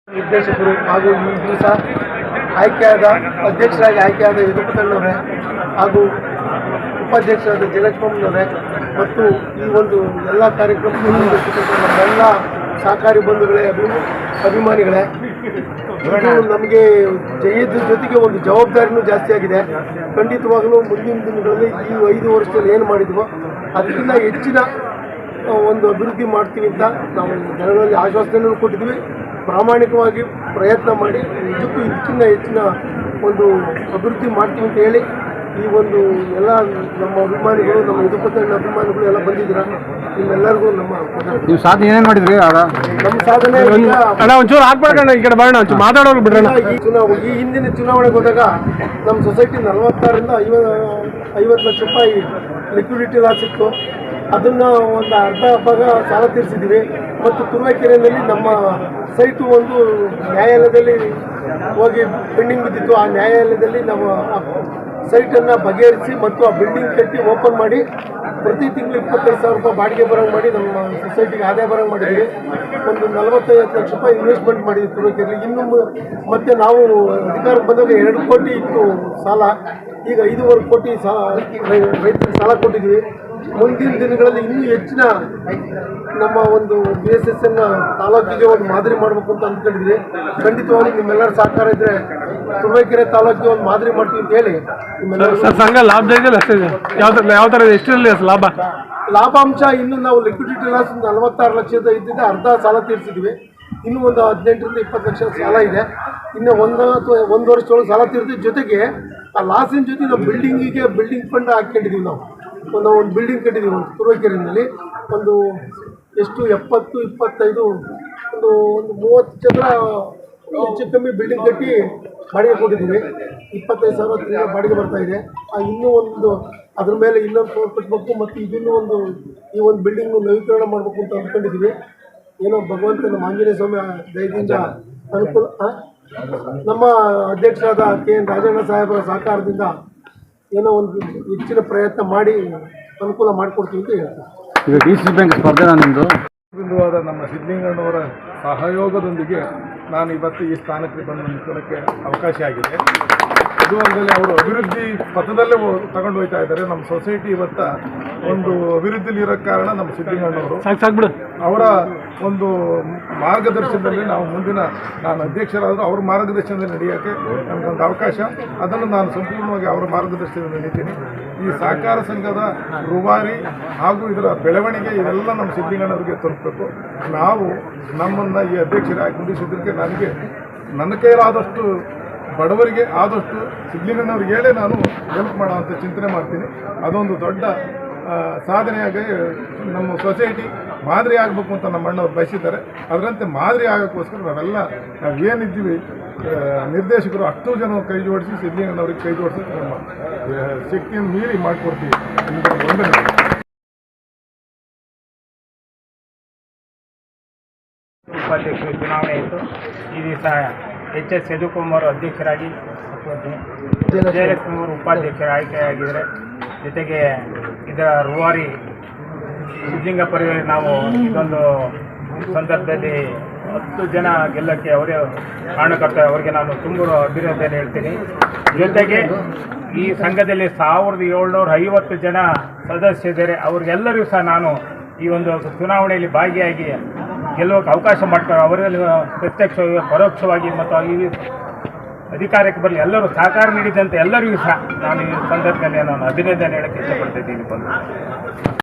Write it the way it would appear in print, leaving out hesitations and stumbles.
ನಿರ್ದೇಶಕರು ಹಾಗೂ ಈ ದಿವಸ ಆಯ್ಕೆಯಾದ ಅಧ್ಯಕ್ಷರಾಗಿ ಆಯ್ಕೆಯಾದ ಯದುಪತಣ್ಣವರೇ ಹಾಗೂ ಉಪಾಧ್ಯಕ್ಷರಾದ ಜಯಲಕ್ಷ್ಮಮ್ಮನವರೇ ಮತ್ತು ಈ ಒಂದು ಎಲ್ಲ ಕಾರ್ಯಕ್ರಮದಲ್ಲಿ ನಮ್ಮೆಲ್ಲ ಸಹಕಾರಿ ಬಂಧುಗಳೇ ಅಭಿಮಾನಿಗಳೇ, ನಮಗೆ ಜಯದ ಜೊತೆಗೆ ಒಂದು ಜವಾಬ್ದಾರಿನೂ ಜಾಸ್ತಿ ಆಗಿದೆ. ಖಂಡಿತವಾಗಲೂ ಮುಂದಿನ ದಿನಗಳಲ್ಲಿ ಈ 5 ವರ್ಷದಲ್ಲಿ ಏನು ಮಾಡಿದ್ವೋ ಅದಕ್ಕಿಂತ ಹೆಚ್ಚಿನ ಒಂದು ಅಭಿವೃದ್ಧಿ ಮಾಡ್ತೀವಿ ಅಂತ ನಾವು ಜನಗಳಲ್ಲಿ ಆಶ್ವಾಸನೆಯನ್ನು ಕೊಟ್ಟಿದ್ವಿ. ಪ್ರಾಮಾಣಿಕವಾಗಿ ಪ್ರಯತ್ನ ಮಾಡಿ ನಿಜಕ್ಕೂ ಇದಕ್ಕಿಂತ ಹೆಚ್ಚಿನ ಒಂದು ಅಭಿವೃದ್ಧಿ ಮಾಡ್ತೀವಿ ಅಂತ ಹೇಳಿ ಈ ಒಂದು ಎಲ್ಲ ನಮ್ಮ ಅಭಿಮಾನಿಗಳು, ನಮ್ಮ ಯದುಪತಣ್ಣ ಅಭಿಮಾನಿಗಳು ಎಲ್ಲ ಬಂದಿದ್ದೀರಾ. ನಿಮ್ಮೆಲ್ಲರಿಗೂ ನಮ್ಮ ಸಾಧನೆ ಏನೇನು ಮಾಡಿದ್ರಿ? ನಮ್ಮ ಸಾಧನೆ ಒಂಚೂರು ಹಾಕ್ಬೇಕಣ್ಣ, ಈ ಕಡೆ ಬರೋಣ, ಒಂಚೂರು ಮಾತಾಡೋರು ಬಿಡ್ರಣ್ಣ. ಈ ಹಿಂದಿನ ಚುನಾವಣೆಗೆ ಹೋದಾಗ ನಮ್ಮ ಸೊಸೈಟಿ 46ರಿಂದ 50 ಲಕ್ಷ ರೂಪಾಯಿ ಲಿಕ್ವಿಡಿಟಿ ಲಾಸ್ ಇತ್ತು. ಅದನ್ನು ಒಂದು ಅರ್ಧ ಭಾಗ ಸಾಲ ತೀರಿಸಿದ್ದೀವಿ. ಮತ್ತು ತುರುವೇಕೆರೆಯಲ್ಲಿ ನಮ್ಮ ಸೈಟು ಒಂದು ನ್ಯಾಯಾಲಯದಲ್ಲಿ ಹೋಗಿ ಪೆಂಡಿಂಗ್ ಬಿದ್ದಿತ್ತು. ಆ ನ್ಯಾಯಾಲಯದಲ್ಲಿ ನಾವು ಸೈಟನ್ನು ಬಗೆಹರಿಸಿ ಮತ್ತು ಆ ಬಿಲ್ಡಿಂಗ್ ಕಟ್ಟಿ ಓಪನ್ ಮಾಡಿ ಪ್ರತಿ ತಿಂಗಳು 25,000 ರೂಪಾಯಿ ಬಾಡಿಗೆ ಬರೋಂಗೆ ಮಾಡಿ ನಮ್ಮ ಸೊಸೈಟಿಗೆ ಆದಾಯ ಬರೋಂಗೆ ಮಾಡಿದ್ದೀವಿ. ಒಂದು 45 ಲಕ್ಷ ರೂಪಾಯಿ ಇನ್ವೆಸ್ಟ್ಮೆಂಟ್ ಮಾಡಿದ್ವಿ ತುರುವೇಕೆರೆಯಲ್ಲಿ. ಇನ್ನು ಮತ್ತೆ ನಾವು ಅಧಿಕಾರಕ್ಕೆ ಬಂದಾಗ 2 ಕೋಟಿ ಇತ್ತು ಸಾಲ, ಈಗ 5.25 ಕೋಟಿ ರೈತರಿಗೆ ಸಾಲ ಕೊಟ್ಟಿದ್ವಿ. ಮುಂದಿನ ದಿನಗಳಲ್ಲಿ ಇನ್ನೂ ಹೆಚ್ಚಿನ ನಮ್ಮ ಒಂದು BSSN ತಾಲೂಕಿಗೆ ಒಂದು ಮಾದರಿ ಮಾಡಬೇಕು ಅಂತ ಅಂದ್ಕೊಂಡಿದ್ವಿ. ಖಂಡಿತವಾಗಿ ನಿಮ್ಮೆಲ್ಲರ ಸಹಕಾರ ಇದ್ದರೆ ತುರುವೇಕೆರೆ ತಾಲೂಕಿಗೆ ಒಂದು ಮಾದರಿ ಮಾಡ್ತೀವಿ ಅಂತ ಹೇಳಿ ನಿಮ್ಮೆಲ್ಲರೂ. ಸಂಘ ಲಾಭದಾಯಕ ಯಾವ ಥರ ಎಷ್ಟರಲ್ಲಿ ಲಾಭಾಂಶ ಇನ್ನು ನಾವು ಲಿಕ್ವಿಡಿಟಿ ಲಾಸ್ 46 ಲಕ್ಷದ ಇದ್ದಿದ್ದೆ ಅರ್ಧ ಸಾಲ ತೀರಿಸಿದ್ವಿ. ಇನ್ನೂ ಒಂದು 18ರಿಂದ 20 ಲಕ್ಷ ಸಾಲ ಇದೆ. ಇನ್ನು 1 ವರ್ಷದೊಳಗೆ ಸಾಲ ತೀರ್ತಿದ್ದ ಜೊತೆಗೆ ಆ ಲಾಸಿನ ಜೊತೆ ನಾವು ಬಿಲ್ಡಿಂಗ್ ಫಂಡ್ ಹಾಕ್ಕೊಂಡಿದ್ದೀವಿ. ನಾವು ಒಂದು ಬಿಲ್ಡಿಂಗ್ ಕಟ್ಟಿದ್ದೀವಿ ಒಂದು ತುರುವೇಕೆರೆಯಲ್ಲಿ. ಒಂದು ಎಷ್ಟು 70, 25 ಒಂದು 30 ಚದರ ಹೆಚ್ಚು ಕಮ್ಮಿ ಬಿಲ್ಡಿಂಗ್ ಕಟ್ಟಿ ಬಾಡಿಗೆ ಕೊಟ್ಟಿದ್ದೀವಿ. 25,000 ತಿಂಗಳ ಬಾಡಿಗೆ ಬರ್ತಾಯಿದೆ. ಇನ್ನೂ ಒಂದು ಅದ್ರ ಮೇಲೆ ಇನ್ನೊಂದು ಫ್ಲೋರ್ ಕಟ್ಟಬೇಕು ಮತ್ತು ಇದನ್ನು ಈ ಒಂದು ಬಿಲ್ಡಿಂಗ್ನು ನವೀಕರಣ ಮಾಡಬೇಕು ಅಂತ ಅಂದ್ಕೊಂಡಿದ್ದೀವಿ. ಏನೋ ಭಗವಂತ ನಮ್ಮ ಆಂಜನೇಯ ಸ್ವಾಮಿ ದಯದಿಂದ ಅನುಕೂಲ, ನಮ್ಮ ಅಧ್ಯಕ್ಷರಾದ KN ರಾಜಣ್ಣ ಸಾಹೇಬರ ಸಹಕಾರದಿಂದ ಏನೋ ಒಂದು ಹೆಚ್ಚಿನ ಪ್ರಯತ್ನ ಮಾಡಿ ಅನುಕೂಲ ಮಾಡಿಕೊಡ್ತೀವಿ ಅಂತ ಹೇಳ್ತಾರೆ. ಈಗ DCC ಬ್ಯಾಂಕ್ ಸ್ಪರ್ಧೆ ನಿಮ್ಮದು ಬಿಂದುವಾದ ನಮ್ಮ ಸಿದ್ದಲಿಂಗಣ್ಣವರ ಸಹಯೋಗದೊಂದಿಗೆ ನಾನು ಇವತ್ತು ಈ ಸ್ಥಾನಕ್ಕೆ ಬಂದು ನಿಂತ್ಕೊಳ್ಳೋಕ್ಕೆ ಅವಕಾಶ ಆಗಿದೆ. ಅದು ಅಲ್ಲದೆ ಅವರು ಅಭಿವೃದ್ಧಿ ಪಥದಲ್ಲೇ ತಗೊಂಡು ಹೋಗ್ತಾ ಇದ್ದಾರೆ. ನಮ್ಮ ಸೊಸೈಟಿ ಇವತ್ತು ಒಂದು ಅಭಿವೃದ್ಧಿಲಿ ಇರೋ ಕಾರಣ ನಮ್ಮ ಸಿದ್ದಲಿಂಗಣ್ಣವರು ಅವರ ಒಂದು ಮಾರ್ಗದರ್ಶನದಲ್ಲಿ ನಾವು ನಾನು ಅಧ್ಯಕ್ಷರಾದರೂ ಅವ್ರ ಮಾರ್ಗದರ್ಶನದಲ್ಲಿ ನಡೆಯೋಕ್ಕೆ ನನಗೊಂದು ಅವಕಾಶ. ಅದನ್ನು ನಾನು ಸಂಪೂರ್ಣವಾಗಿ ಅವರ ಮಾರ್ಗದರ್ಶನದಲ್ಲಿ ನಡೀತೀನಿ. ಈ ಸಹಕಾರ ಸಂಘದ ರೂವಾರಿ ಹಾಗೂ ಇದರ ಬೆಳವಣಿಗೆ ಇದೆಲ್ಲ ನಮ್ಮ ಸಿದ್ದಲಿಂಗಣ್ಣವರಿಗೆ ತಲುಪಬೇಕು. ನಾವು ನಮ್ಮನ್ನು ಈ ಅಧ್ಯಕ್ಷರಾಗಿ ಕುಂದಿಸಿದ್ದಕ್ಕೆ ನನ್ನ ಕೈಲಾದಷ್ಟು ಬಡವರಿಗೆ ಆದಷ್ಟು ಸಿದ್ದಲಿಂಗಣ್ಣವ್ರಿಗೆ ಹೇಳೇ ನಾನು ಹೆಲ್ಪ್ ಮಾಡೋವಂಥ ಚಿಂತನೆ ಮಾಡ್ತೀನಿ. ಅದೊಂದು ದೊಡ್ಡ ಸಾಧನೆಯಾಗಿ ನಮ್ಮ ಸೊಸೈಟಿ ಮಾದರಿ ಆಗಬೇಕು ಅಂತ ನಮ್ಮ ಅಣ್ಣವ್ರು ಬಯಸಿದ್ದಾರೆ. ಅದರಂತೆ ಮಾದರಿ ಆಗೋಕ್ಕೋಸ್ಕರ ನಾವೇನಿದ್ದೀವಿ ನಿರ್ದೇಶಕರು 10 ಜನ ಕೈ ಜೋಡಿಸಿ ಸಿದ್ದಲಿಂಗಣ್ಣವ್ರಿಗೆ ಕೈ ಜೋಡಿಸೋಕೆ ನಮ್ಮ ಶಕ್ತಿಯನ್ನು ಮೀರಿ ಮಾಡಿಕೊಡ್ತೀವಿ. ಉಪಾಧ್ಯಕ್ಷರು ಚುನಾವಣೆ ಇತ್ತು. ಈ ದಿವಸ HS ಯದುಕುಮಾರ್ ಅಧ್ಯಕ್ಷರಾಗಿ ಜಯಲಕ್ಷ್ಮಿ ಅವರು ಉಪಾಧ್ಯಕ್ಷರ ಆಯ್ಕೆಯಾಗಿದ್ದಾರೆ. ಜೊತೆಗೆ ಇದರ ರೂವಾರಿ ಸಿದ್ಧಲಿಂಗ ಪರಿವಾರ ನಾವು ಇದೊಂದು ಸಂದರ್ಭದಲ್ಲಿ 10 ಜನ ಗೆಲ್ಲಕ್ಕೆ ಅವರೇ ಕಾರಣಕರ್ತಾರೆ. ಅವರಿಗೆ ನಾನು ತುಂಬ ಅಭಿನಂದನೆ ಹೇಳ್ತೀನಿ. ಜೊತೆಗೆ ಈ ಸಂಘದಲ್ಲಿ 1750 ಜನ ಸದಸ್ಯರಿದ್ದಾರೆ. ಅವ್ರಿಗೆಲ್ಲರಿಗೂ ಸಹ ನಾನು ಈ ಒಂದು ಚುನಾವಣೆಯಲ್ಲಿ ಭಾಗಿಯಾಗಿ ಗೆಲ್ಲೋಕ್ಕೆ ಅವಕಾಶ ಮಾಡ್ತಾರೆ. ಅವರಲ್ಲಿ ಪ್ರತ್ಯಕ್ಷವಾಗಿ ಪರೋಕ್ಷವಾಗಿ ಮತ್ತು ಈ ಅಧಿಕಾರಕ್ಕೆ ಬರಲಿ ಎಲ್ಲರೂ ಸಹಕಾರ ನೀಡಿದಂತೆ ಎಲ್ಲರಿಗೂ ಸಹ ನಾನು ಈ ಸಂದರ್ಭದಲ್ಲಿ ನಾನು ಅಭಿನಂದನೆ ಹೇಳಕ್ಕೆ ಇಷ್ಟಪಡ್ತಿದ್ದೀನಿ.